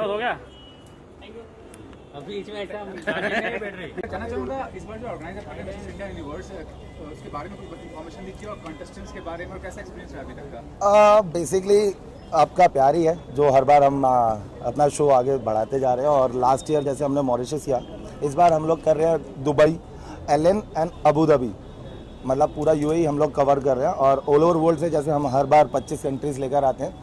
हो गया अभी इसमें ऐसा बैठ रही जानना चाहूँगा इस बार जो ऑर्गेनाइज है मिस इंडिया यूनिवर्स उसके बारे में कुछ इन्फॉर्मेशन दी और कंटेस्टेंट्स के बारे में और कैसा एक्सपीरियंस रहा अभी तक का? बेसिकली आपका प्यार ही है जो हर बार हम अपना शो आगे बढ़ाते जा रहे हैं और लास्ट ईयर जैसे हमने मॉरिशस किया, इस बार हम लोग कर रहे हैं दुबई, एलन एंड अबू धाबी, मतलब पूरा यूएई हम लोग कवर कर रहे हैं और ऑल ओवर वर्ल्ड से जैसे हम हर बार 25 कंट्रीज लेकर आते हैं।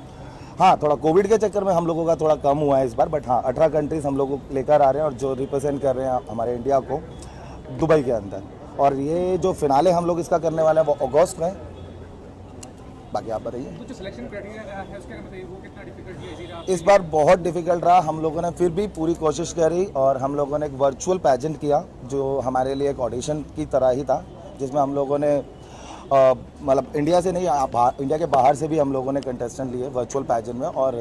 हाँ, थोड़ा कोविड के चक्कर में हम लोगों का थोड़ा कम हुआ है इस बार, बट हाँ 18 कंट्रीज हम लोग लेकर आ रहे हैं और जो रिप्रेजेंट कर रहे हैं हमारे इंडिया को दुबई के अंदर। और ये जो फिनाले हम लोग इसका करने वाले हैं वो अगस्त में। बाकी आप बताइए। जो सिलेक्शन क्राइटेरिया है उसके बताइए वो कितना डिफिकल्ट है इस बार बहुत डिफिकल्ट रहा, हम लोगों ने फिर भी पूरी कोशिश करी और हम लोगों ने एक वर्चुअल पैजेंट किया जो हमारे लिए एक ऑडिशन की तरह ही था, जिसमें हम लोगों ने मतलब इंडिया से नहीं, इंडिया के बाहर से भी हम लोगों ने कंटेस्टेंट लिए वर्चुअल पैजेंट में और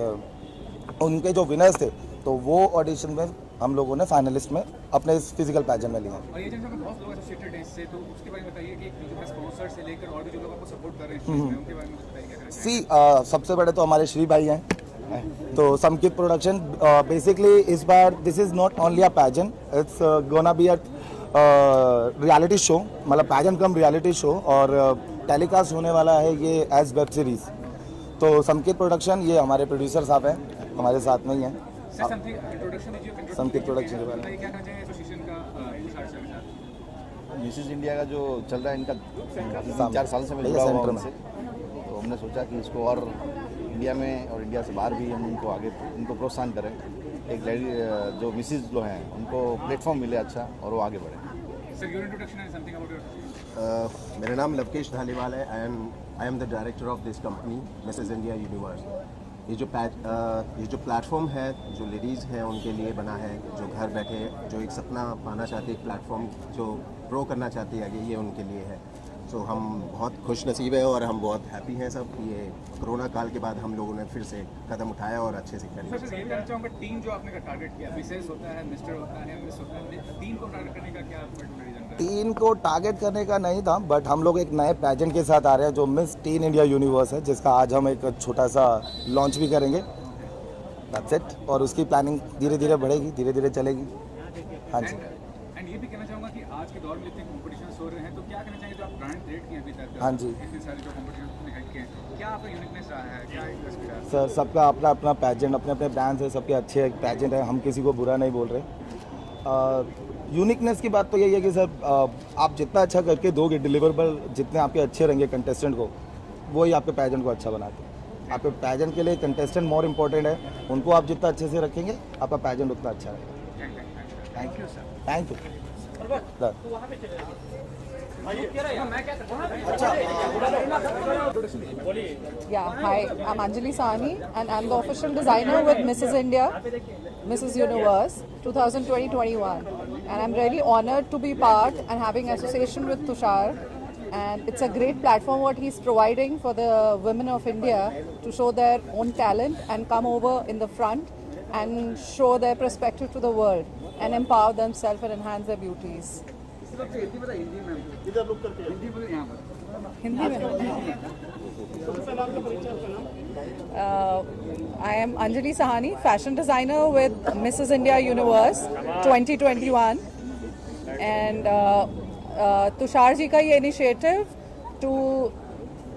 उनके जो विनर्स थे तो वो ऑडिशन में हम लोगों ने फाइनलिस्ट में अपने इस फिजिकल पैजेंट में लिया। और ये जैसे बहुत लोग एसोसिएटेड हैं इससे, तो उसके बारे में बताइए कि जो स्पॉन्सर से लेकर और भी जो लोग आपको सपोर्ट कर रहे हैं उनके बारे में बताइए क्या। सबसे बड़े तो हमारे श्री भाई हैं, तो समकित प्रोडक्शन बेसिकली इस बार this is not only a pageant, it's gonna be a reality show, मतलब पैजेंट कम रियलिटी शो और टेलीकास्ट होने वाला है ये एज वेब सीरीज। तो समकित प्रोडक्शन ये हमारे प्रोड्यूसर साहब हैं, हमारे साथ में ही हैं। समकित प्रोडक्शन के बारे में मिसेस इंडिया का जो चल रहा है इनका 3-4 साल से मैं जुड़ा हुआ हूं उनसे, तो हमने सोचा कि इसको और इंडिया में और इंडिया से बाहर भी हम उनको आगे उनको प्रोत्साहन करें, एक लेडी जो मिसेस जो हैं उनको प्लेटफॉर्म मिले अच्छा और वो आगे बढ़े। मेरा नाम लवकेश धालीवाल है। I am the director of this company Mrs India universe. ये जो प्लेटफॉर्म है जो लेडीज़ हैं उनके लिए बना है, जो घर बैठे जो एक सपना पाना चाहती है, एक प्लेटफॉर्म जो ग्रो करना चाहती है आगे, ये उनके लिए है। सो हम बहुत खुश नसीब है और हम बहुत हैप्पी हैं सब। ये कोरोना काल के बाद हम लोगों ने फिर से कदम उठाया और अच्छे से करें। टीम जो आपने टारगेट किया, मिसेस होता है, मिस्टर होता है, मिस होता है, टीम को टारगेट करने का क्या रीजन है? टीन को टारगेट करने का नहीं था, बट हम लोग एक नए पैजेंट के साथ आ रहे हैं जो मिस टीन इंडिया यूनिवर्स है, जिसका आज हम एक छोटा सा लॉन्च भी करेंगे। That's it. और उसकी प्लानिंग धीरे धीरे बढ़ेगी, धीरे धीरे चलेगी। हाँ जी। एंड ये भी कहना चाहूँगा कि आज के दौर में इतने कॉम्पिटिशन हो रहे हैं, तो क्या कहना चाहिए जो आप ब्रांड क्रिएट किए अभी तक? हाँ जी। इतने सारे जो कॉम्पिटिशन हट के क्या आपका यूनिकनेस रहा है, क्या इंटरेस्ट रहा है? सर सबका अपना अपना पैजेंट, अपने अपने ब्रांड्स है, सबके अच्छे पैजेंट है, हम किसी को बुरा नहीं बोल रहे। यूनिकनेस की बात तो यही है कि सर आप जितना अच्छा करके दोगे, डिलीवरेबल जितने आपके अच्छे रहेंगे कंटेस्टेंट को, वही आपके पैजेंट को अच्छा बनाते हैं। आपके पैजेंट के लिए कंटेस्टेंट मोर इम्पोर्टेंट है, उनको आप जितना अच्छे से रखेंगे आपका पैजेंट उतना अच्छा रहेगा। Thank you sir. Thank you. Yeah, hi, I'm Anjali Sahni and I'm the official designer with Mrs. India, Mrs. Universe 2020-21, and I'm really honored to be part and having association with Tushar, and it's a great platform what he's providing for the women of India to show their own talent and come over in the front and show their perspective to the world and empower themselves and enhance their beauties. Hindi में I am Anjali Sahani, fashion designer with Mrs. India Universe 2021, and Tushar ji का ये initiative to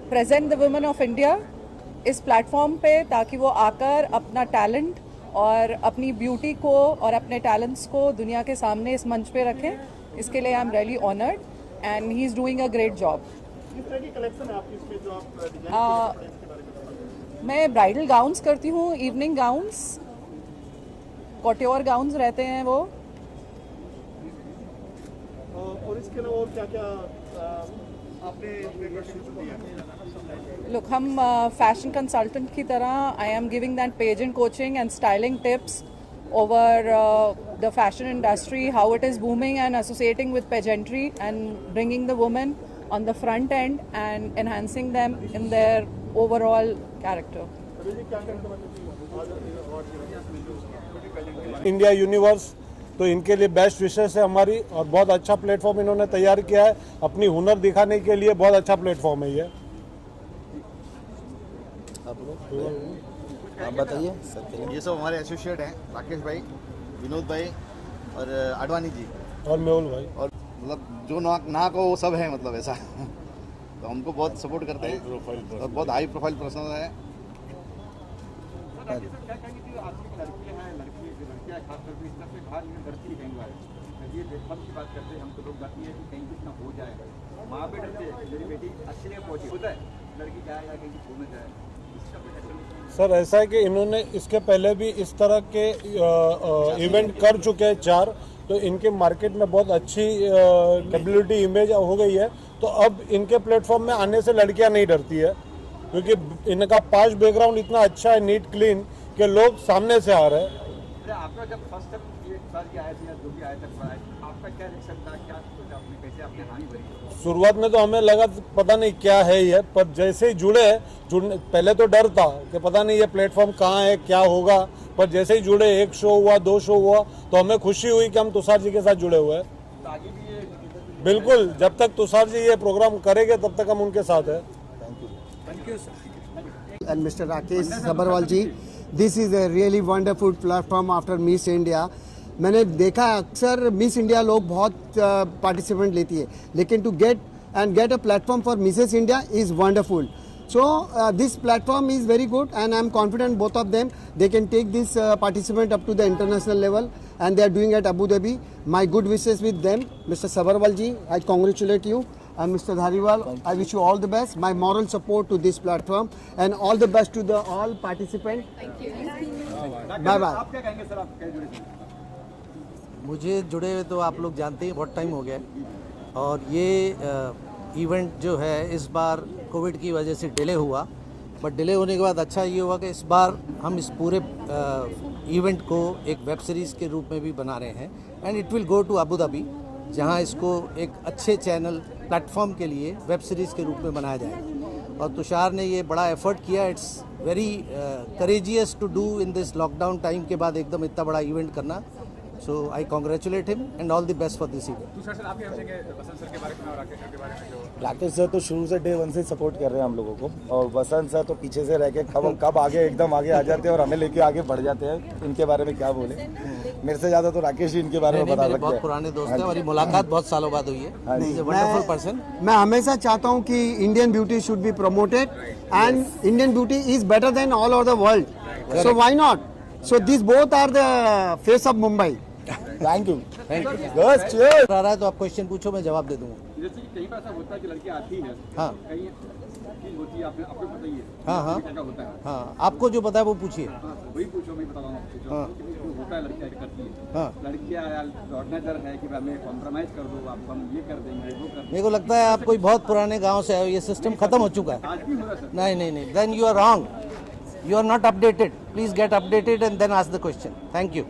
present the women of India इस platform पे, ताकि वो आकर अपना talent और अपनी ब्यूटी को और अपने टैलेंट्स को दुनिया के सामने इस मंच पे रखें। इसके लिए I am really honoured and he is doing a great job. मैं ब्राइडल गाउन्स करती हूँ, इवनिंग गाउन्स, कॉट्योर गाउन्स रहते हैं वो। और इसके अलावा और क्या क्या आपने लुक, हम फैशन कंसल्टेंट की तरह I am giving that pageant coaching and styling tips over the fashion industry, how it is booming, and associating with pageantry and bringing the women on the front end and enhancing them in their overall character. India universe तो इनके लिए best विशेष है हमारी, और बहुत अच्छा platform इन्होंने तैयार किया है अपनी हुनर दिखाने के लिए। बहुत अच्छा प्लेटफॉर्म है ये। आप बताइए सर के लिए। ये सब हमारे एसोसिएट हैं, राकेश भाई, विनोद भाई और आडवाणी जी, और मेहुल भाई, और मतलब जो नाक हो वो सब है, मतलब ऐसा तो हमको बहुत सपोर्ट करते हैं और बहुत हाई प्रोफाइल पर्सन है। ये देखभाल की बात करते हैं हम, तो लोग डरती है कि कहीं कुछ ना हो जाए, माँ पे डरते हैं मेरी बेटी अच्छे लिए पहुँची, होता है लड़की जाए या कहीं छू न जाए, इसका कोई एक्सप्लेनेशन? सर ऐसा है कि इन्होंने इसके पहले भी इस तरह के इवेंट कर चुके हैं 4, तो इनके मार्केट में बहुत अच्छी कैपेबिलिटी इमेज हो गई है। तो अब इनके प्लेटफॉर्म में आने से लड़कियां नहीं डरती है, क्योंकि इनका पास्ट बैकग्राउंड इतना अच्छा है, नीट क्लीन, कि लोग सामने से आ रहे हैं। आपका जब फर्स्ट टाइम ये सर के आए थे या जो भी आए थे, आपका क्या रिएक्शन था, क्या सोचा आपने, कैसे आपने हानि भरी? शुरुआत में तो हमें लगा पता नहीं क्या है ये, पर जैसे ही जुड़ने पहले तो डर था कि पता नहीं ये प्लेटफॉर्म कहाँ है, क्या होगा, पर जैसे ही जुड़े, 1 शो हुआ, 2 शो हुआ, तो हमें खुशी हुई कि हम तुषार जी के साथ जुड़े हुए हैं। तो आगे भी ये बिल्कुल, जब तक तुषार जी ये प्रोग्राम करेंगे तब तक हम उनके साथ हैं। Thank you sir. And Mr. Rakesh Sabharwal ji, this is a really wonderful platform after Miss India. मैंने देखा अक्सर मिस इंडिया लोग बहुत पार्टिसिपेंट लेती है, लेकिन to get a platform for Mrs India is wonderful. So this platform is very good, and I am confident both of them they can take this participant up to the international level, and they are doing at Abu Dhabi. My good wishes with them. Mr. Sabharwal ji, I congratulate you, and Mr. Dhariwal, I wish you all the best. My moral support to this platform, and all the best to the all participants. Thank you. Bye bye. आप क्या कहेंगे sir, आप कैसे जुड़े थे? मुझे जुड़े हुए तो आप लोग जानते हैं बहुत टाइम हो गया है, और ये इवेंट जो है इस बार कोविड की वजह से डिले हुआ, बट डिले होने के बाद अच्छा ये हुआ कि इस बार हम इस पूरे इवेंट को एक वेब सीरीज़ के रूप में भी बना रहे हैं, and it will go to Abu Dhabi, जहां इसको एक अच्छे चैनल प्लेटफॉर्म के लिए वेब सीरीज़ के रूप में बनाया जाएगा। और तुषार ने ये बड़ा एफर्ट किया, it's very courageous to do in this lockdown time के बाद एकदम इतना बड़ा इवेंट करना। So I congratulate him and all the best for this event. दूसरा सर आपके हमसे बसंत सर के बारे में और राकेश सर के बारे में, जो राकेश सर तो शुरू से डे 1 से सपोर्ट कर रहे हैं हम लोगों को, और वसंत सर तो पीछे से रह के कब आगे एकदम आगे आ जाते हैं और हमें लेके आगे बढ़ जाते हैं। इनके बारे में क्या बोले, मेरे से ज़्यादा तो राकेश जी इनके बारे में बता सकते हैं। बहुत पुराने दोस्त हैं, हमारी मुलाकात बहुत सालों बाद हुई है। Wonderful person. मैं हमेशा चाहता हूँ कि Indian beauty should be promoted, and Indian beauty is better than all over the world, so why not? So this both are the face of Mumbai. Thank you. बस चीयर आ रहा है तो आप क्वेश्चन पूछो, मैं जवाब दे दूंगा। जैसे कि कई बार ऐसा होता है कि लड़की आती है, हाँ, कहीं चीज होती है, आपको पता ही है, हाँ, क्या होता है, हाँ, आपको जो पता है वो पूछिए। हाँ, वही पूछो, मैं बता रहा हूँ आपको, हाँ, जो होता है लड़कियाँ करती है, हाँ, लड़कियाँ ऑर्गेनाइजर है कि हमें कॉम्प्रोमाइज कर दो, आप हम ये कर देंगे, वो कर देंगे। मेरे को लगता है आप कोई बहुत पुराने गांव से आए हो, ये सिस्टम खत्म हो चुका है। आज भी हो रहा है सर। नहीं, then you are wrong, you are not updated, please get updated and then ask the question. Thank you.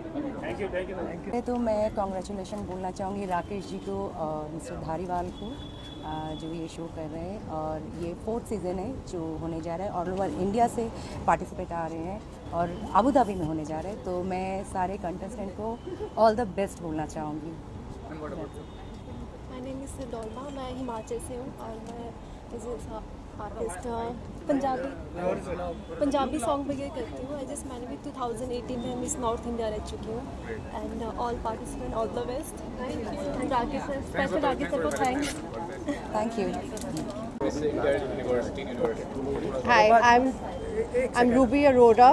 तो मैं कॉन्ग्रेचुलेशन बोलना चाहूँगी राकेश जी को और मिस्टर धारीवाल को, जो ये शो कर रहे हैं, और ये 4th सीज़न है जो होने जा रहा है, ऑल ओवर इंडिया से पार्टिसिपेट आ रहे हैं और अबू धाबी में होने जा रहे हैं। तो मैं सारे कंटेस्टेंट को ऑल द बेस्ट बोलना चाहूँगी। माय नेम इज़ डोल्मा, मैं हिमाचल से हूँ और मैं एज आर्टिस्ट पंजाबी सॉन्ग वगैरह करती हूँ। मैंने भी 2018 में मिस नॉर्थ इंडिया रह चुकी हूँ, and all participant all the best. And Rakesh sir, special Rakesh sir को thanks. Thank you. Hi, I'm Ruby Arora.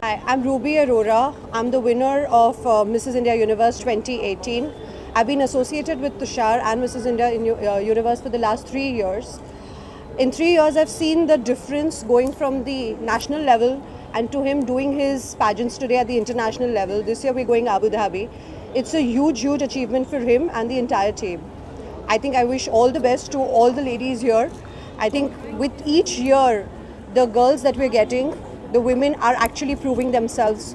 Hi, I'm Ruby Arora. I'm the winner of Mrs. India Universe 2018. I've been associated with Tushar and Mrs. India Universe for the last 3 years. In 3 years, I've seen the difference going from the national level and to him doing his pageants today at the international level. This year, we're going Abu Dhabi. It's a huge, huge achievement for him and the entire team. I think I wish all the best to all the ladies here. I think with each year, the girls that we're getting, the women are actually proving themselves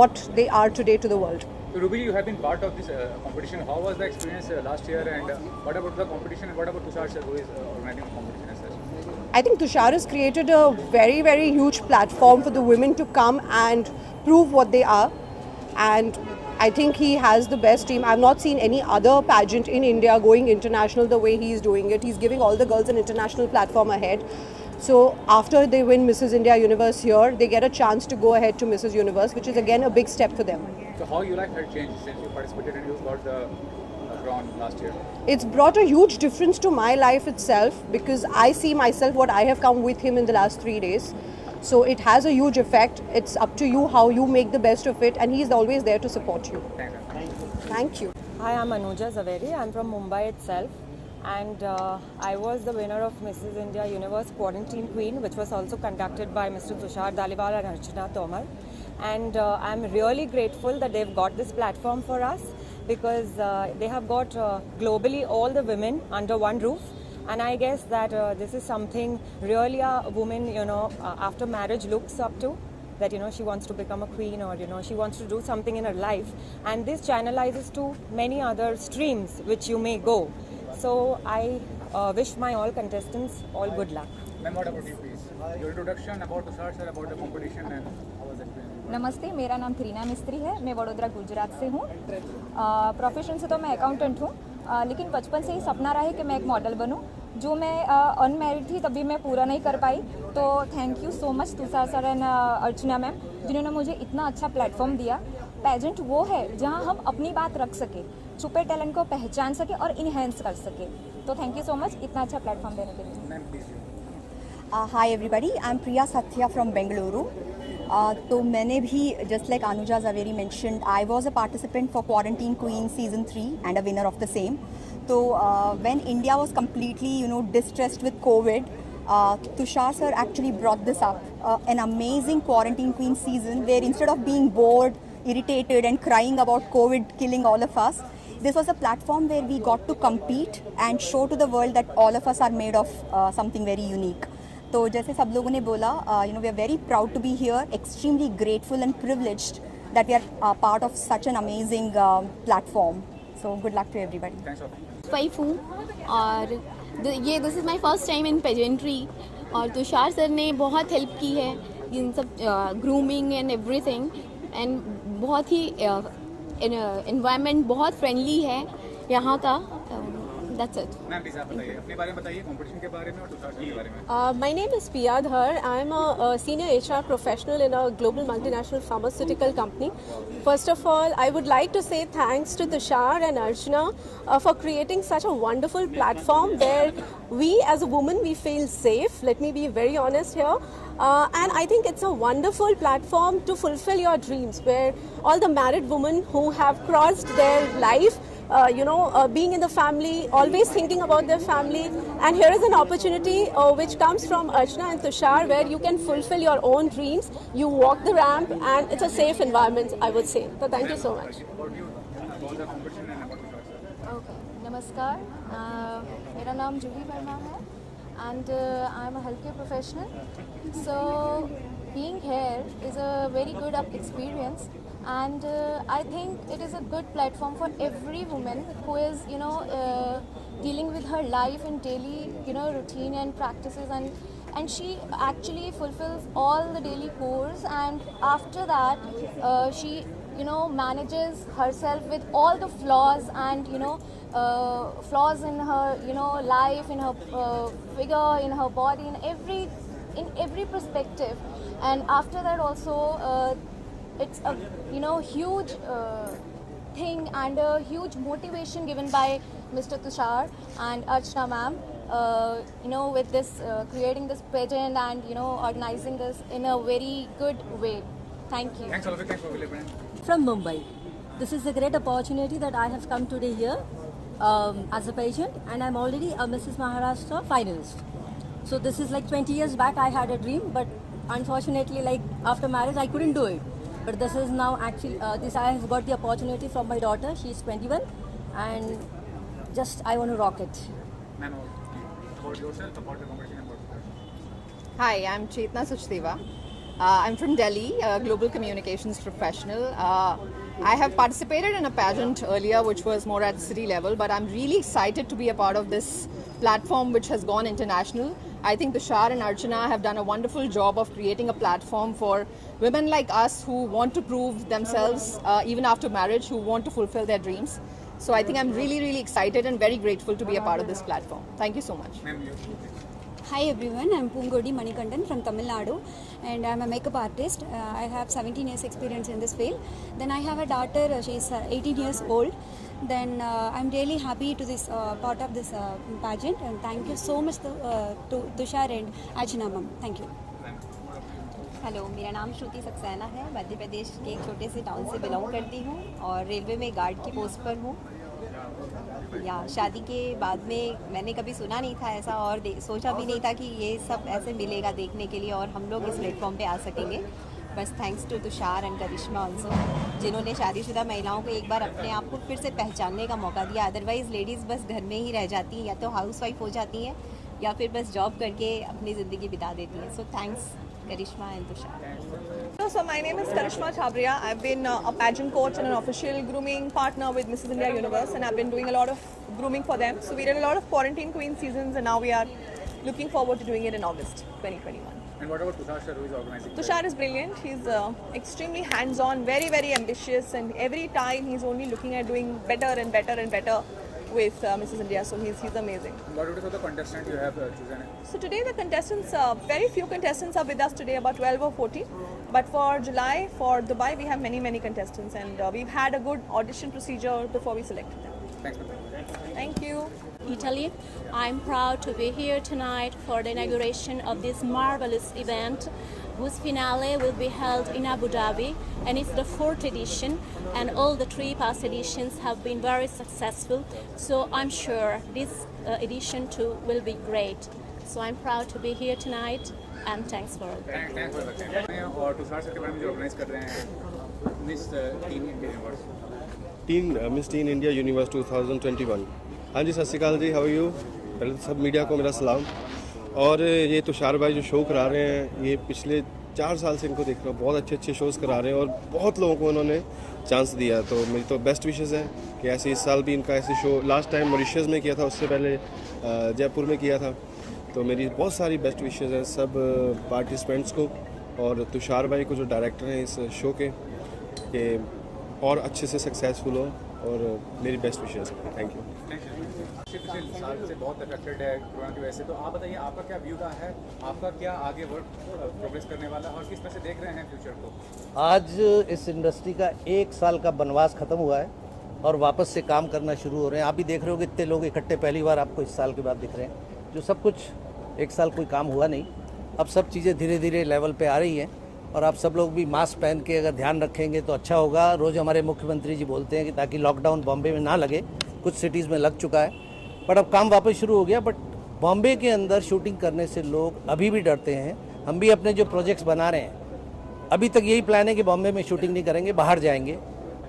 what they are today to the world. Ruby, you have been part of this competition. How was the experience last year, and what about the competition, and what about Tushar sir, who is organizing the competition as such? I think Tushar has created a very, very huge platform for the women to come and prove what they are. And I think he has the best team. I've not seen any other pageant in India going international the way he's doing it. He's giving all the girls an international platform ahead. So after they win Mrs. India Universe here, they get a chance to go ahead to Mrs. Universe, which is again a big step for them. So how you like her change since you participated and you got the crown last year? It's brought a huge difference to my life itself because I see myself what I have come with him in the last 3 days. So it has a huge effect. It's up to you how you make the best of it, and he's always there to support you. Thank you. Hi, I'm Anuja Zaveri. I'm from Mumbai itself, and I was the winner of Mrs. India Universe Quarantine Queen, which was also conducted by Mr. Tushar Dhaliwal and Archana Tomar. And I'm really grateful that they've got this platform for us because they have got globally all the women under one roof. And I guess that this is something really a woman, after marriage looks up to. That she wants to become a queen, or she wants to do something in her life, and this channelizes to many other streams which you may go. So I wish my all contestants all good luck. Ma'am, what about you, please? Your introduction about Tushar sir, about the competition, and how was it? नमस्ते, मेरा नाम करीना मिस्त्री है। मैं वडोदरा गुजरात से हूँ। Profession से तो मैं अकाउंटेंट हूँ, लेकिन बचपन से ही सपना रहा है कि मैं एक मॉडल बनूँ। जो मैं अनमैरिड थी तभी मैं पूरा नहीं कर पाई, तो thank you so much Tushar sir and Archana ma'am, जिन्होंने मुझे इतना अच्छा प्लेटफॉर्म दिया। पेजेंट वो है जहाँ हम अपनी बात रख सके, छुपे टैलेंट को पहचान सके और इन्हेंस कर सके। तो थैंक यू सो मच इतना अच्छा प्लेटफॉर्म देने के लिए। Hi everybody, I am Priya Satya from Bengaluru. तो मैंने भी just like Anuja Javeri mentioned, I was a participant for quarantine queen season 3 and a winner of the same. So when India was completely, distressed with COVID, Tushar sir actually brought this up, an amazing quarantine queen season where instead of being bored, irritated and crying about COVID killing all of us, this was a platform where we got to compete and show to the world that all of us are made of something very unique. तो जैसे सब लोगों ने बोला, we are very proud to be here, extremely grateful and privileged that we are part of such an amazing platform. So good luck to everybody. Thanks. Wife हूँ और this is my first time in pageantry, और Tushar sir ने बहुत help की है इन सब grooming and everything, and बहुत ही environment बहुत फ्रेंडली है यहाँ का। That's it. मैम प्लीज आप बताइए, अपने बारे में बताइए, कंपटीशन के बारे में और तुषार के बारे में। My name is Piya Dhar. I am a senior HR professional in a global multinational pharmaceutical company. First of all, I would like to say thanks to Tushar and Archana for creating such a wonderful platform where we as a woman, we feel safe. Let me be very honest here. And I think it's a wonderful platform to fulfill your dreams, where all the married women who have crossed their life, being in the family, always thinking about their family, and here is an opportunity which comes from Archana and Tushar, where you can fulfill your own dreams. You walk the ramp, and it's a safe environment, I would say. So thank you so much. Okay, नमस्कार, मेरा नाम जूही वर्मा है, and I'm a healthcare professional. So being here is a very good experience. And I think it is a good platform for every woman who is, dealing with her life and daily, routine and practices, and she actually fulfills all the daily chores. And after that, she, manages herself with all the flaws and, flaws in her, life, in her figure, in her body, in every perspective. And after that also, it's a huge thing and a huge motivation given by Mr. Tushar and Archana ma'am, with this creating this pageant and organizing this in a very good way. Thank you. Thanks all of you. Thanks for available. From Mumbai, this is a great opportunity that I have come today here as a patient, and I'm already a Mrs. Maharashtra finalist. So this is like 20 years back I had a dream, but unfortunately, like after marriage, I couldn't do it. But this is now actually, I have got the opportunity from my daughter. She's 21, and just I want to rock it. Ma'am, about yourself, about the competition, about Hi, I'm Chetna Sachdeva. I'm from Delhi, a global communications professional. I have participated in a pageant earlier, which was more at city level, but I'm really excited to be a part of this platform, which has gone international. I think Tushar and Archana have done a wonderful job of creating a platform for women like us who want to prove themselves even after marriage, who want to fulfill their dreams. So I think I'm really, really excited and very grateful to be a part of this platform. Thank you so much. Hi everyone, I'm Pungodi Manikandan from Tamil Nadu and I'm a makeup artist. I have 17 years experience in this field. Then I have a daughter, she's 18 years old. Then I'm really happy to this part of this pageant and thank you so much to Tushar and Archana ma'am. Thank you. Hello, मेरा नाम श्रुति सक्सेना है। मध्य प्रदेश के एक छोटे से town से belong करती हूँ और रेलवे में गार्ड की पोस्ट पर हूँ। या शादी के बाद में मैंने कभी सुना नहीं था ऐसा और सोचा भी नहीं था कि ये सब ऐसे मिलेगा देखने के लिए और हम लोग इस प्लेटफॉर्म पे आ सकेंगे। बस thanks to Tushar and Karishma also, जिन्होंने शादीशुदा महिलाओं को एक बार अपने आप को फिर से पहचानने का मौका दिया। अदरवाइज़ लेडीज़ बस घर में ही रह जाती हैं, या तो हाउसवाइफ हो जाती हैं या फिर बस जॉब करके अपनी ज़िंदगी बिता देती हैं। So thanks Karishma and Tushar. So my name is Karishma Chhabria. I've been a pageant coach and an official grooming partner with Mrs. India Universe, and I've been doing a lot of grooming for them. So we did a lot of quarantine queen seasons, and now we are looking forward to doing it in August 2021. And what about Tushar sir, who is organizing? Tushar is brilliant. He's extremely hands-on, very, very ambitious, and every time he's only looking at doing better and better and better with Mrs. India. So he's amazing. What would you say the contestant you have chosen? So today the contestants, very few contestants are with us today, about 12 or 14. But for July, for Dubai, we have many, many contestants, and we've had a good audition procedure before we selected them. Thanks. Thank you. Italy. I'm proud to be here tonight for the inauguration of this marvelous event, whose finale will be held in Abu Dhabi, and it's the 4th edition, and all the 3 past editions have been very successful, so I'm sure this edition too will be great. So I'm proud to be here tonight, and thanks for it. Thanks for the और Tushar sir के बारे में जो organise कर रहे हैं miss tin India universe miss tin India universe 2021। हाँ जी, सत श्री अकाल जी, हाउ आर यू। पहले तो सब मीडिया को मेरा सलाम। और ये तुषार भाई जो शो करा रहे हैं, ये पिछले 4 साल से इनको देख रहा हूँ, बहुत अच्छे अच्छे शोज़ करा रहे हैं और बहुत लोगों को उन्होंने चांस दिया। तो मेरी तो बेस्ट विशेज़ हैं कि ऐसे इस साल भी इनका ऐसे शो, लास्ट टाइम मॉरिशस में किया था, उससे पहले जयपुर में किया था। तो मेरी बहुत सारी बेस्ट विशेज़ हैं सब पार्टिसिपेंट्स को और तुषार भाई को जो डायरेक्टर हैं इस शो के और अच्छे से सक्सेसफुल हो, और मेरी बेस्ट विशेज़। Thank you. पिछले साल से बहुत अफेक्टेड है कोरोना की वजह से, तो आप बताइए आपका क्या व्यू का है, आपका क्या आगे वर्क प्रोग्रेस करने वाला है और किस तरह से देख रहे हैं फ्यूचर को। आज इस इंडस्ट्री का 1 साल का बनवास ख़त्म हुआ है और वापस से काम करना शुरू हो रहे हैं। आप भी देख रहे हो कि इतने लोग इकट्ठे पहली बार आपको इस साल के बाद दिख रहे हैं। जो सब कुछ 1 साल कोई काम हुआ नहीं, अब सब चीज़ें धीरे धीरे लेवल पे आ रही हैं और आप सब लोग भी मास्क पहन के अगर ध्यान रखेंगे तो अच्छा होगा। रोज़ हमारे मुख्यमंत्री जी बोलते हैं कि ताकि लॉकडाउन बॉम्बे में ना लगे, कुछ सिटीज़ में लग चुका है बट अब काम वापस शुरू हो गया। बट बॉम्बे के अंदर शूटिंग करने से लोग अभी भी डरते हैं। हम भी अपने जो प्रोजेक्ट्स बना रहे हैं, अभी तक यही प्लान है कि बॉम्बे में शूटिंग नहीं करेंगे, बाहर जाएंगे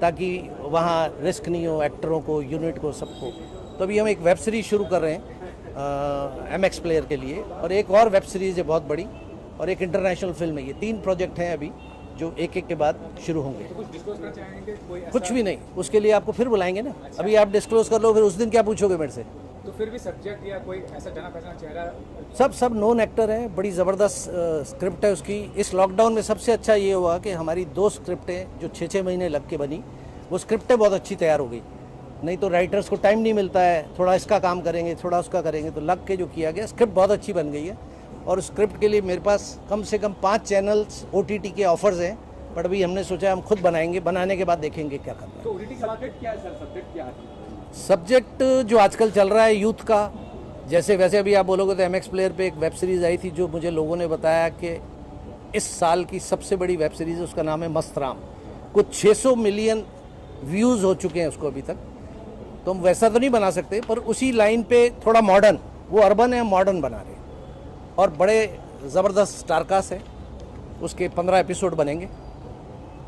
ताकि वहाँ रिस्क नहीं हो एक्टरों को, यूनिट को, सबको। तो अभी हम एक वेब सीरीज़ शुरू कर रहे हैं MX प्लेयर के लिए, और एक और वेब सीरीज़ है बहुत बड़ी, और एक इंटरनेशनल फिल्म है। ये 3 प्रोजेक्ट हैं अभी जो एक एक के बाद शुरू होंगे। तो कुछ डिस्क्लोज करना चाहेंगे? कोई कुछ भी नहीं, उसके लिए आपको फिर बुलाएंगे ना। अभी आप डिस्क्लोज कर लो, फिर उस दिन क्या पूछोगे मेरे से। तो फिर भी सब्जेक्ट या कोई ऐसा जाना पहचाना चेहरा? सब नोन एक्टर हैं, बड़ी ज़बरदस्त स्क्रिप्ट है उसकी। इस लॉकडाउन में सबसे अच्छा ये हुआ कि हमारी 2 स्क्रिप्टें जो 6-6 महीने लग के बनी, वो स्क्रिप्टें बहुत अच्छी तैयार हो गई। नहीं तो राइटर्स को टाइम नहीं मिलता है, थोड़ा इसका काम करेंगे, थोड़ा उसका करेंगे, तो लग के जो किया गया स्क्रिप्ट बहुत अच्छी बन गई है। और स्क्रिप्ट के लिए मेरे पास कम से कम 5 चैनल्स OTT के ऑफर्स हैं, बट अभी हमने सोचा हम खुद बनाएंगे, बनाने के बाद देखेंगे क्या करना है। तो OTT का सब्जेक्ट क्या है सर? सब्जेक्ट क्या है? सब्जेक्ट जो आजकल चल रहा है यूथ का, जैसे वैसे अभी आप बोलोगे तो MX प्लेयर पे एक वेब सीरीज़ आई थी जो मुझे लोगों ने बताया कि इस साल की सबसे बड़ी वेब सीरीज़, उसका नाम है मस्त राम। कुछ 600 मिलियन व्यूज़ हो चुके हैं उसको अभी तक। तो हम वैसा तो नहीं बना सकते, पर उसी लाइन पे थोड़ा मॉडर्न, वो अर्बन है, मॉडर्न बना रहे हैं। और बड़े ज़बरदस्त स्टारकास्ट है, उसके 15 एपिसोड बनेंगे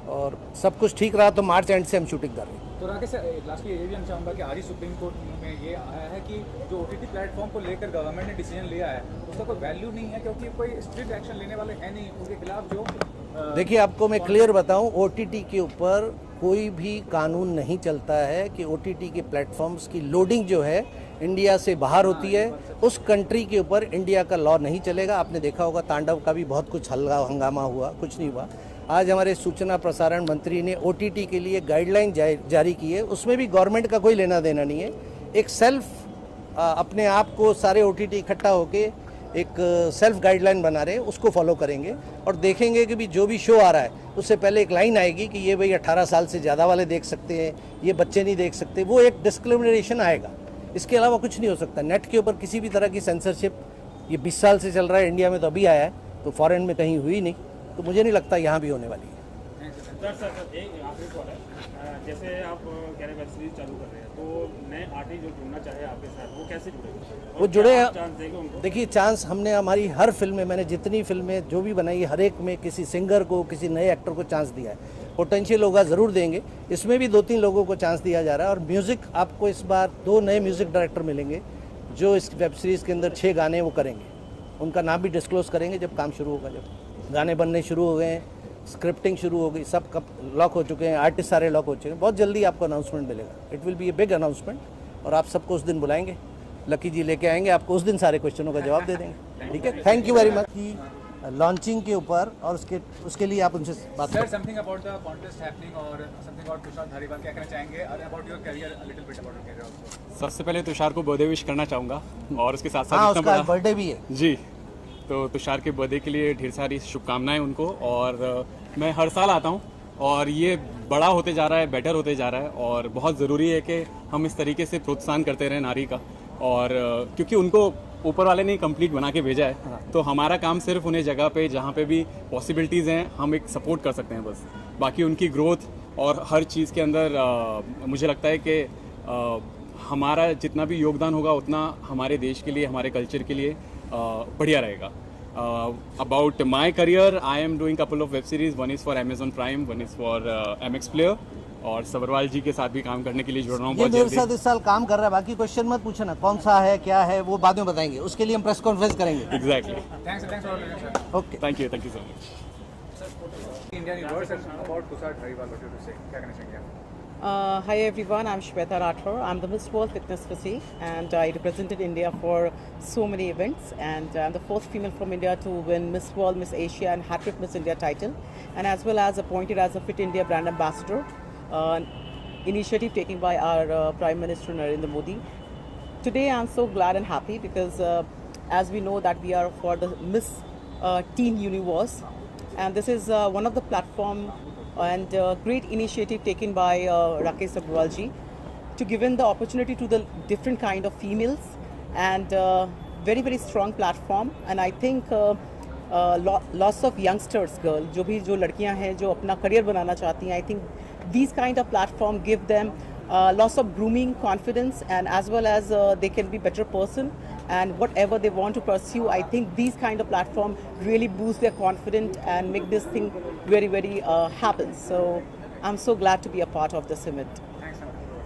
और सब कुछ ठीक रहा तो मार्च एंड से हम शूटिंग कर रहे हैं। तो राकेश लास्ट ये भी हम चाहूँगा कि आज ही सुप्रीम कोर्ट में ये आया है कि जो OTT प्लेटफॉर्म को लेकर गवर्नमेंट ने डिसीजन लिया है उसका कोई वैल्यू नहीं है, क्योंकि कोई स्ट्रिक्ट एक्शन लेने वाले हैं नहीं उनके खिलाफ। जो देखिए आपको मैं क्लियर बताऊं, OTT के ऊपर कोई भी कानून नहीं चलता है कि OTT के प्लेटफॉर्म्स की लोडिंग जो है इंडिया से बाहर होती है, उस कंट्री के ऊपर इंडिया का लॉ नहीं चलेगा। आपने देखा होगा तांडव का भी बहुत कुछ हंगामा हुआ, कुछ नहीं हुआ। आज हमारे सूचना प्रसारण मंत्री ने OTT के लिए गाइडलाइन जारी की है, उसमें भी गवर्नमेंट का कोई लेना देना नहीं है। एक सेल्फ अपने आप को सारे OTT इकट्ठा होके एक सेल्फ गाइडलाइन बना रहे हैं, उसको फॉलो करेंगे और देखेंगे कि भी जो भी शो आ रहा है उससे पहले एक लाइन आएगी कि ये भाई 18 साल से ज़्यादा वाले देख सकते हैं, ये बच्चे नहीं देख सकते, वो एक डिस्क्रिमिनेशन आएगा। इसके अलावा कुछ नहीं हो सकता। नेट के ऊपर किसी भी तरह की सेंसरशिप ये 20 साल से चल रहा है, इंडिया में तो अभी आया है, तो फॉरेन में कहीं हुई नहीं, तो मुझे नहीं लगता यहाँ भी होने वाली है। सर एक आखिरी सवाल है, जैसे आप कह रहे वेब सीरीज चालू कर रहे हैं, तो नए आर्टिस्ट जो जुड़ना चाहे आपके साथ वो कैसे जुड़ेंगे? वो जुड़े, चांस देंगे उनको? देखिए चांस हमने हमारी हर फिल्म में, मैंने जितनी फिल्में जो भी बनाई हर एक में किसी सिंगर को, किसी नए एक्टर को चांस दिया है। पोटेंशियल होगा ज़रूर देंगे, इसमें भी 2-3 लोगों को चांस दिया जा रहा है। और म्यूज़िक आपको इस बार 2 नए म्यूज़िक डायरेक्टर मिलेंगे जो इस वेब सीरीज़ के अंदर 6 गाने वो करेंगे, उनका नाम भी डिस्क्लोज करेंगे जब काम शुरू होगा। जब गाने बनने शुरू हो गए हैं, स्क्रिप्टिंग शुरू हो गई, सब कब लॉक हो चुके हैं, आर्टिस्ट सारे लॉक हो चुके हैं, बहुत जल्दी आपको अनाउंसमेंट मिलेगा। It will be a big announcement और आप सबको उस दिन बुलाएंगे, लकी जी लेके आएंगे, आपको उस दिन सारे क्वेश्चनों का जवाब दे देंगे। ठीक है, थैंक यू वेरी मच। की लॉन्चिंग के ऊपर और उसके लिए आप उनसे बात करें। Something about the contest happening और समथिंग अबाउट तुषार धारीवाल, क्या कहना चाहेंगे और about your career, a little bit about your career also. सबसे पहले तुषार को बर्थडे विश करना चाहूँगा और उसके साथ हाँ, साथ उसका बर्थडे भी है जी, तो तुषार के बर्थडे के लिए ढेर सारी शुभकामनाएं उनको। और मैं हर साल आता हूँ और ये बड़ा होते जा रहा है, बेटर होते जा रहा है और बहुत ज़रूरी है कि हम इस तरीके से प्रोत्साहन करते रहें नारी का। और क्योंकि उनको ऊपर वाले ने कंप्लीट बना के भेजा है, तो हमारा काम सिर्फ उन्हें जगह पे जहाँ पे भी पॉसिबिलिटीज़ हैं हम एक सपोर्ट कर सकते हैं बस। बाकी उनकी ग्रोथ और हर चीज़ के अंदर मुझे लगता है कि हमारा जितना भी योगदान होगा उतना हमारे देश के लिए, हमारे कल्चर के लिए बढ़िया रहेगा। About my career, I am doing couple of web series. One is for Amazon Prime, one is for MX Player. और सबरवाल जी के साथ भी काम करने के लिए जुड़ रहा हूँ बहुत जल्दी। जल्दी। मेरे साथ इस साल काम कर रहा है, बाकी क्वेश्चन मत पूछना कौन सा है क्या है, वो बाद में बताएंगे, उसके लिए हम प्रेस कॉन्फ्रेंस करेंगे। Exactly. Thanks for okay, thank you so much. Indian universe about Tushar Dhariwal, what you to say, क्या कहना चाहेंगे आप? Hi everyone, I'm Shweta Rathore. I'm the Miss World Fitness Physique and I represented India for so many events, and I'm the first female from India to win Miss World, Miss Asia and Hat-trick Miss India title, and as well as appointed as a Fit India brand ambassador, initiative taken by our Prime Minister Narendra Modi. Today I'm so glad and happy because as we know that we are for the Miss Teen Universe, and this is one of the platform and great initiative taken by Rakesh Sabharwal ji to given the opportunity to the different kind of females, and very very strong platform. And I think lots of youngsters girl जो लड़कियां हैं जो अपना career बनाना चाहती हैं, I think these kind of platform give them lots of grooming, confidence, and as well as they can be better person, and whatever they want to pursue. I think these kind of platform really boost their confidence and make this thing very very happen. So I'm so glad to be a part of this event.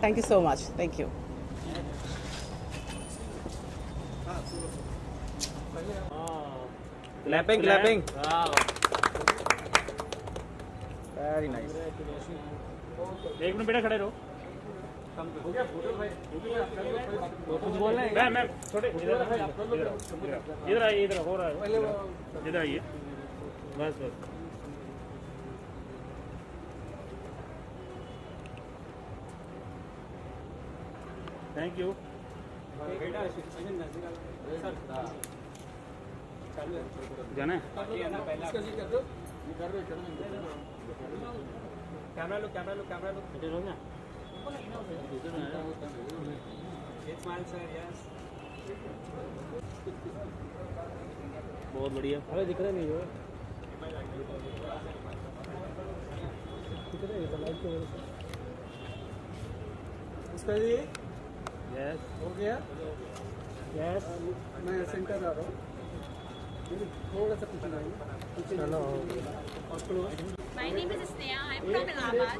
Thank you so much. Thank you. Clapping. Wow. Very nice. एक minute बेटा खड़े रहो। हो गया photo भाई, कुछ बोलना है? मैं छोटे इधर आइए, इधर हो रहा है, इधर आइए, बस। Thank you. जाना है? कैमरा लो। बहुत बढ़िया। अरे दिख रहा नहीं है। इसका जी यस हो गया। यस मैं सेंटर आ रहा हूँ, थोड़ा सा पीछे चलो। My name is Sneha. I'm from Allahabad.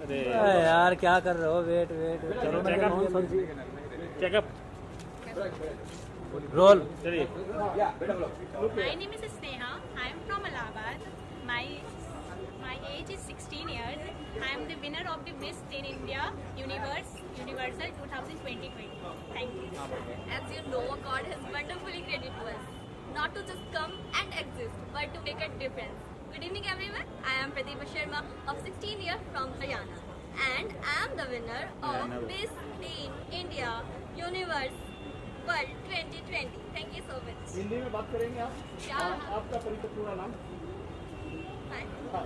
अरे यार क्या कर रहे हो? वेट चलो checkup roll. My name is Sneha. I'm from Allahabad. My age is 16 years. I am the winner of the Miss Teen India Universal 2020. Thank you. As you know, God has wonderfully created to us, not to just come and exist, but to make a difference. Good evening everyone, I am Pratibha Sharma of 16 years from Haryana, and I am the winner of Miss Teen India Universe world 2020। Thank you so much. Hindi में बात करेंगे आप? क्या? आपका परिचय पूरा नाम? हाँ।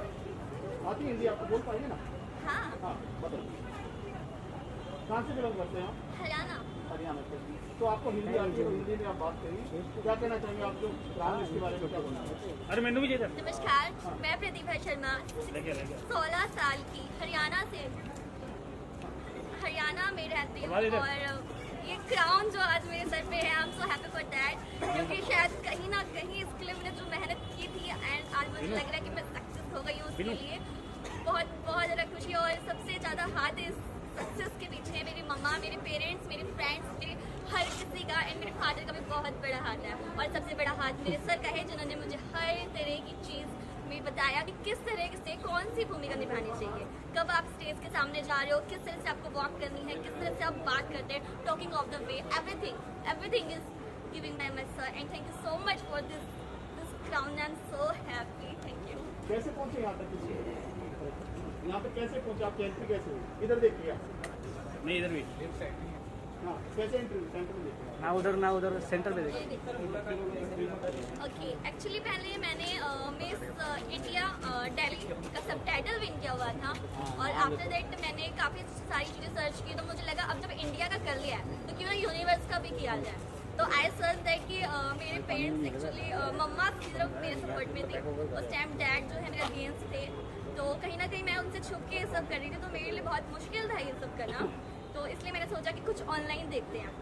आती हिंदी आपको बोल पाएंगे ना? हाँ। हाँ बताओ। कहाँ से बिलोंग करते हैं आप? हरियाणा। हरियाणा से। तो आपको हिंदी आती है, हिंदी में आप बात करिए। क्या कहना चाहेंगे आप जो ग्राम इसके बारे में क्या बोलना है? अरे मैंने भी चाहिए। नमस्कार, मैं प्रतिभा शर्मा, 16 साल की, हरियाणा से, हरियाणा में रहती हूँ। और ये क्राउन जो आज मेरे सर पे है, आई am so happy for that, क्योंकि शायद कहीं ना कहीं इसके लिए मैंने जो मेहनत की थी एंड आज मुझे लग रहा है कि मैं सक्सेस हो गई हूँ उसके लिए। बहुत बहुत ज़्यादा खुशी। और सबसे ज़्यादा हाथ इस सक्सेस के पीछे मेरी मम्मा, मेरे पेरेंट्स, मेरे फ्रेंड्स, मेरे हर किसी का एंड मेरे फादर का भी बहुत बड़ा हाथ है। और सबसे बड़ा हाथ मेरे सर का है, जिन्होंने मुझे हर तरह की चीज़ में बताया कि किस तरह से कौन सी भूमिका निभानी चाहिए, कब आप स्टेज के सामने जा रहे हो, किस तरह से आपको वॉक करनी है, किस तरह से आप बात करते हैं, talking of the way, everything is giving by my sir and thank you so much for this crown. I am so happy. Thank you. कैसे पहुंचे यहाँ तक? यहाँ पे कैसे पहुंचे? आपकी एंट्री कैसे हुई? इधर देखिए आप। नहीं इधर भी। हाँ कैसे एंट्री हुई? सेंटर में देखिए। मैं उधर सेंटर में देखिए। ओके, एक्चुअली पहले मैंने मिस इंडिया दिल्ली का सबटाइटल विन किया हुआ था और आफ्टर दैट मैंने काफ़ी सारी चीज़ें सर्च की, तो मुझे लगा अब जब इंडिया का कर लिया है तो क्यों ना यूनिवर्स का भी किया जाए। तो आई सर्च दैट कि मेरे पेरेंट्स एक्चुअली मम्मा सिर्फ मेरे सपोर्ट में थी, उस टाइम डैड जो है मेरे अगेंस्ट थे, तो कहीं ना कहीं मैं उनसे छुप के ये सब कर रही थी, तो मेरे लिए बहुत मुश्किल था ये सब करना। तो इसलिए मैंने सोचा कि कुछ ऑनलाइन देखते हैं।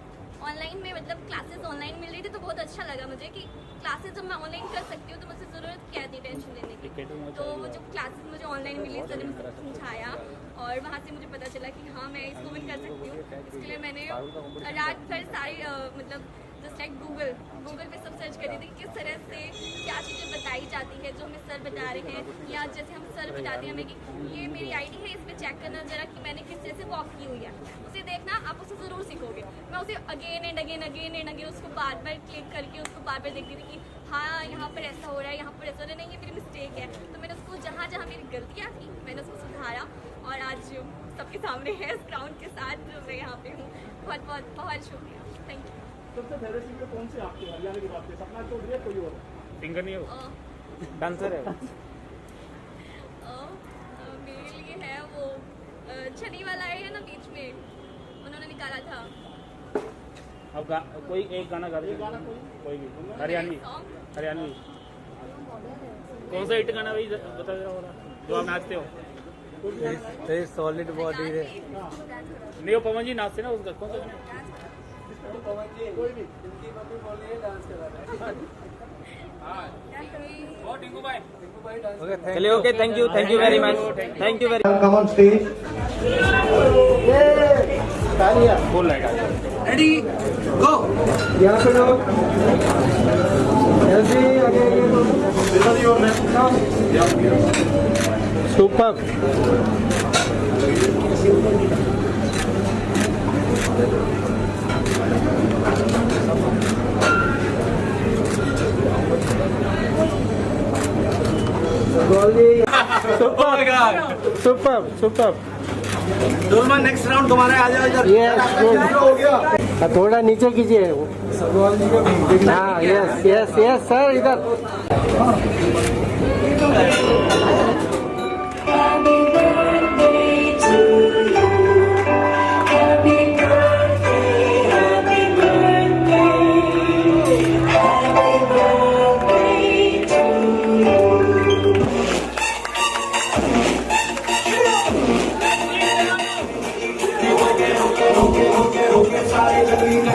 ऑनलाइन में मतलब क्लासेस ऑनलाइन मिल रही थी, तो बहुत अच्छा लगा मुझे कि क्लासेस जब मैं ऑनलाइन कर सकती हूँ तो मुझे ज़रूरत क्या थी टेंशन लेने की। तो वो जो क्लासेस मुझे ऑनलाइन मिली, सर ने मुझे समझाया और वहाँ से मुझे पता चला कि हाँ मैं इसको विन कर सकती हूँ। इसके लिए मैंने रात भर सारी मतलब जस्ट लाइक गूगल पे सब सर्च कर रही थी कि किस तरह से क्या चीज़ें बताई जाती है जो हमें सर बता रहे हैं, या जैसे हम सर बताते हैं हमें कि ये मेरी आईडी है, इस पर चेक करना जरा कि मैंने किस तरह से वॉक की हुई है, उसे देखना, आप उसे ज़रूर सीखोगे। मैं उसे अगेन एंड अगेन उसको बार बार क्लिक करके उसको बार बार देखती थी कि हाँ यहाँ पर ऐसा हो रहा है, यहाँ पर ऐसा हो रहा है, नहीं ये मेरी मिस्टेक है। तो मैंने उसको जहाँ जहाँ मेरी गलतियाँ थी मैंने उसको सुधारा और आज सबके सामने है इस क्राउन के साथ जो मैं यहाँ पे हूँ। बहुत बहुत बहुत शुक्रिया, थैंक यू। सबसे फेवरेट सिंगर कौन से आपके हरियाणा की बात करें? सपना चौधरी है कोई और? सिंगर नहीं हो, डांसर है। मेरे लिए है वो छनी वाला है ना बीच में, उन्होंने निकाला था। अब कोई एक गाना गा दे, कोई भी हरियाणवी। कौन सा हिट गाना भाई बता जरा जो आप नाचते हो? सॉलिड बॉडी है। नहीं वो पवन जी नाचते ना, उसका कौन सा गाना? कोई भी। चलिए okay, thank you very much, thank you very. Come on stage. बोल रहेगा। रेडी गो। यहाँ पे लोग super. Super. Dolma next round तुम्हारे आ जाओ इधर। हो गया। थोड़ा नीचे कीजिए। हाँ यस सर इधर। सारे